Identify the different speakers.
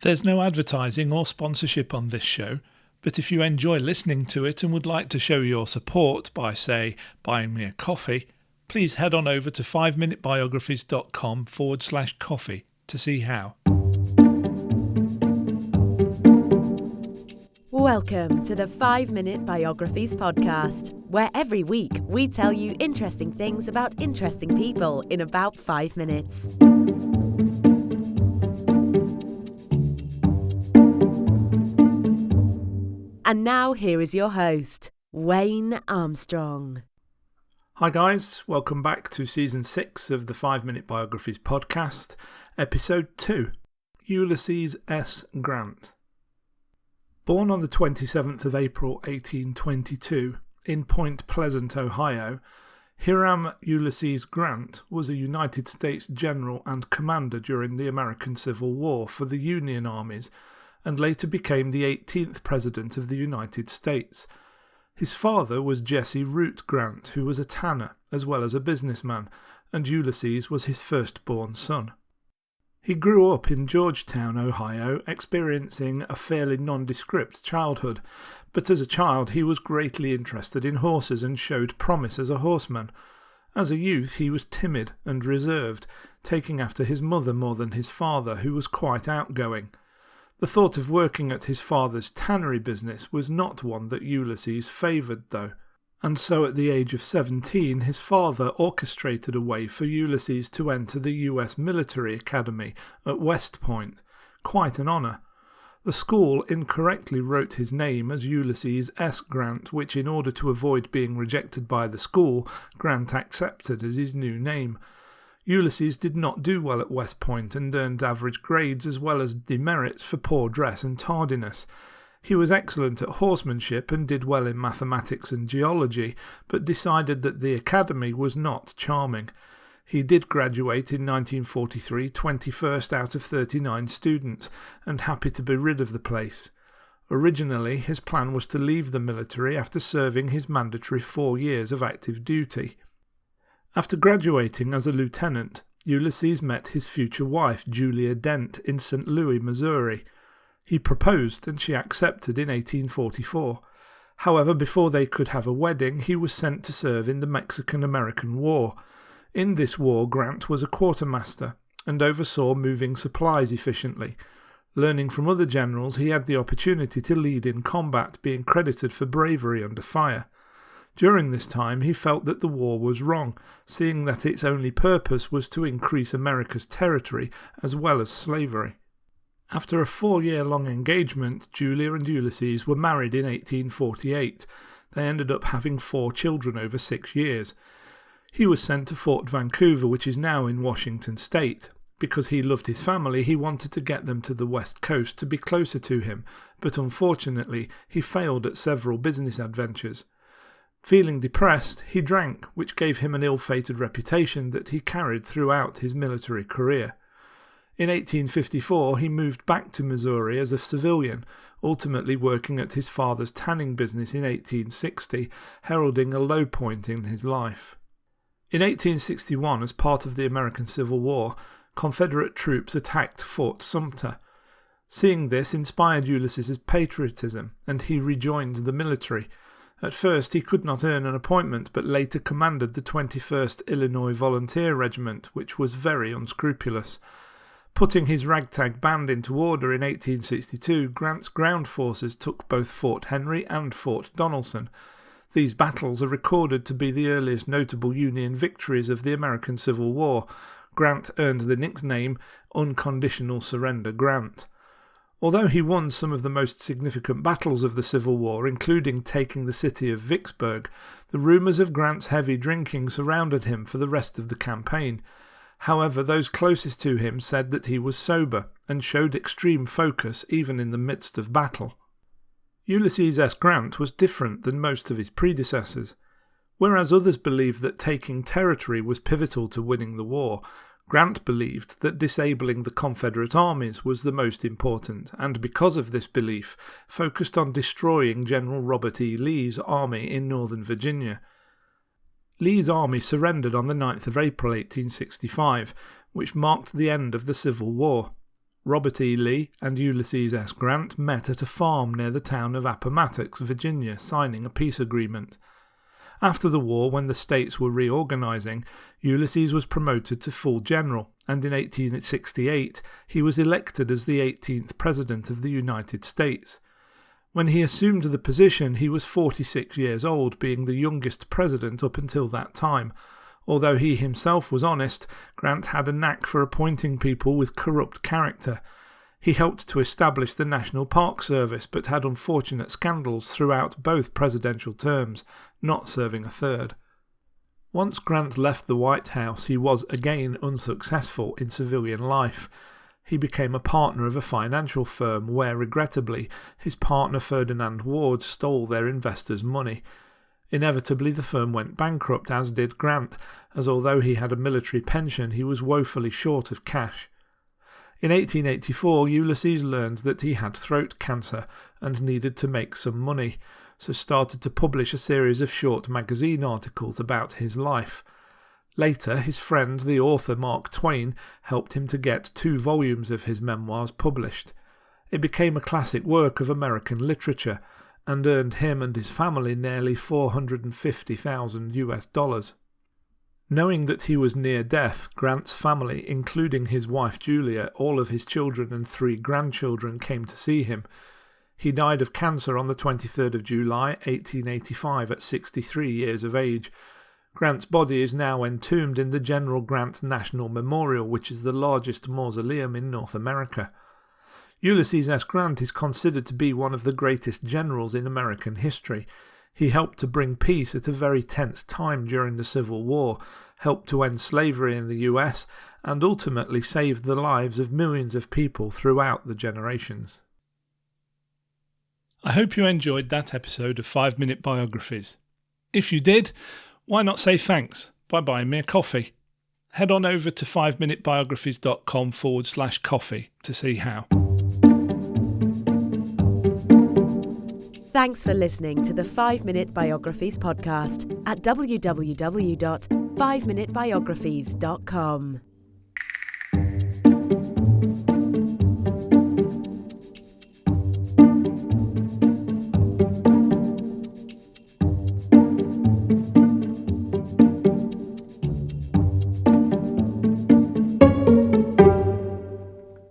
Speaker 1: There's no advertising or sponsorship on this show, but if you enjoy listening to it and would like to show your support by, say, buying me a coffee, please head on over to 5minutebiographies.com/coffee to see how.
Speaker 2: Welcome to the 5-Minute Biographies podcast, where every week we tell you interesting things about interesting people in about 5 minutes. And now here is your host, Wayne Armstrong.
Speaker 1: Hi guys, welcome back to Season 6 of the 5-Minute Biographies podcast, Episode 2, Ulysses S Grant. Born on the 27th of April 1822 in Point Pleasant, Ohio, Hiram Ulysses Grant was a United States general and commander during the American Civil War for the Union armies, and later became the 18th President of the United States. His father was Jesse Root Grant, who was a tanner as well as a businessman, and Ulysses was his firstborn son. He grew up in Georgetown, Ohio, experiencing a fairly nondescript childhood, but as a child he was greatly interested in horses and showed promise as a horseman. As a youth he was timid and reserved, taking after his mother more than his father, who was quite outgoing. The thought of working at his father's tannery business was not one that Ulysses favoured, though, and so at the age of 17 his father orchestrated a way for Ulysses to enter the US Military Academy at West Point. Quite an honour. The school incorrectly wrote his name as Ulysses S Grant, which, in order to avoid being rejected by the school, Grant accepted as his new name. Ulysses did not do well at West Point and earned average grades as well as demerits for poor dress and tardiness. He was excellent at horsemanship and did well in mathematics and geology, but decided that the academy was not charming. He did graduate in 1943, 21st out of 39 students, and happy to be rid of the place. Originally, his plan was to leave the military after serving his mandatory 4 years of active duty. After graduating as a lieutenant, Ulysses met his future wife, Julia Dent, in St. Louis, Missouri. He proposed and she accepted in 1844. However, before they could have a wedding, he was sent to serve in the Mexican-American War. In this war, Grant was a quartermaster and oversaw moving supplies efficiently. Learning from other generals, he had the opportunity to lead in combat, being credited for bravery under fire. During this time he felt that the war was wrong, seeing that its only purpose was to increase America's territory as well as slavery. After a 4-year-long engagement, Julia and Ulysses were married in 1848. They ended up having 4 children over 6 years. He was sent to Fort Vancouver, which is now in Washington State. Because he loved his family, he wanted to get them to the West Coast to be closer to him, but unfortunately he failed at several business adventures. Feeling depressed, he drank, which gave him an ill-fated reputation that he carried throughout his military career. In 1854 he moved back to Missouri as a civilian, ultimately working at his father's tanning business in 1860, heralding a low point in his life. In 1861, as part of the American Civil War, Confederate troops attacked Fort Sumter. Seeing this inspired Ulysses' patriotism, and he rejoined the military. At first he could not earn an appointment, but later commanded the 21st Illinois Volunteer Regiment, which was very unscrupulous. Putting his ragtag band into order in 1862, Grant's ground forces took both Fort Henry and Fort Donelson. These battles are recorded to be the earliest notable Union victories of the American Civil War. Grant earned the nickname Unconditional Surrender Grant. Although he won some of the most significant battles of the Civil War, including taking the city of Vicksburg, the rumours of Grant's heavy drinking surrounded him for the rest of the campaign. However, those closest to him said that he was sober and showed extreme focus even in the midst of battle. Ulysses S. Grant was different than most of his predecessors. Whereas others believed that taking territory was pivotal to winning the war, Grant believed that disabling the Confederate armies was the most important, and because of this belief, focused on destroying General Robert E. Lee's army in Northern Virginia. Lee's army surrendered on the 9th of April 1865, which marked the end of the Civil War. Robert E. Lee and Ulysses S. Grant met at a farm near the town of Appomattox, Virginia, signing a peace agreement. After the war, when the states were reorganizing, Ulysses was promoted to full general, and in 1868 he was elected as the 18th President of the United States. When he assumed the position, he was 46 years old, being the youngest president up until that time. Although he himself was honest, Grant had a knack for appointing people with corrupt character. He helped to establish the National Park Service, but had unfortunate scandals throughout both presidential terms, not serving a third. Once Grant left the White House, he was again unsuccessful in civilian life. He became a partner of a financial firm where, regrettably, his partner Ferdinand Ward stole their investors' money. Inevitably, the firm went bankrupt, as did Grant, as although he had a military pension, he was woefully short of cash. In 1884, Ulysses learned that he had throat cancer and needed to make some money, so started to publish a series of short magazine articles about his life. Later, his friend, the author Mark Twain, helped him to get 2 volumes of his memoirs published. It became a classic work of American literature, and earned him and his family nearly $450,000. Knowing that he was near death, Grant's family, including his wife Julia, all of his children and 3 grandchildren, came to see him. He died of cancer on the 23rd of July, 1885, at 63 years of age. Grant's body is now entombed in the General Grant National Memorial, which is the largest mausoleum in North America. Ulysses S. Grant is considered to be one of the greatest generals in American history. He helped to bring peace at a very tense time during the Civil War, helped to end slavery in the US, and ultimately saved the lives of millions of people throughout the generations. I hope you enjoyed that episode of 5 Minute Biographies. If you did, why not say thanks by buying me a coffee? Head on over to 5minutebiographies.com/coffee to see how.
Speaker 2: Thanks for listening to the 5 Minute Biographies podcast at www.5minutebiographies.com.